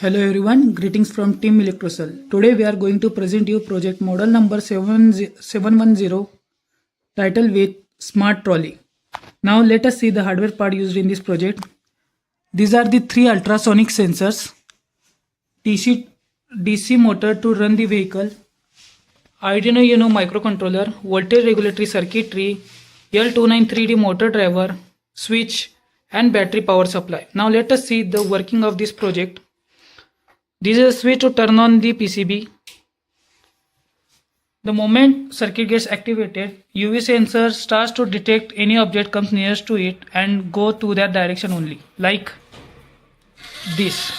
Hello everyone, greetings from Team ELECTROSAL. Today we are going to present you project model number 710 titled with Smart Trolley. Now let us see the hardware part used in this project. These are the three ultrasonic sensors, DC motor to run the vehicle, Arduino Uno microcontroller, voltage regulatory circuitry, L293D motor driver, switch and battery power supply. Now let us see the working of this project. This is a switch to turn on the PCB. The moment circuit gets activated, UV sensor starts to detect any object comes nearest to it and go to that direction only, like this.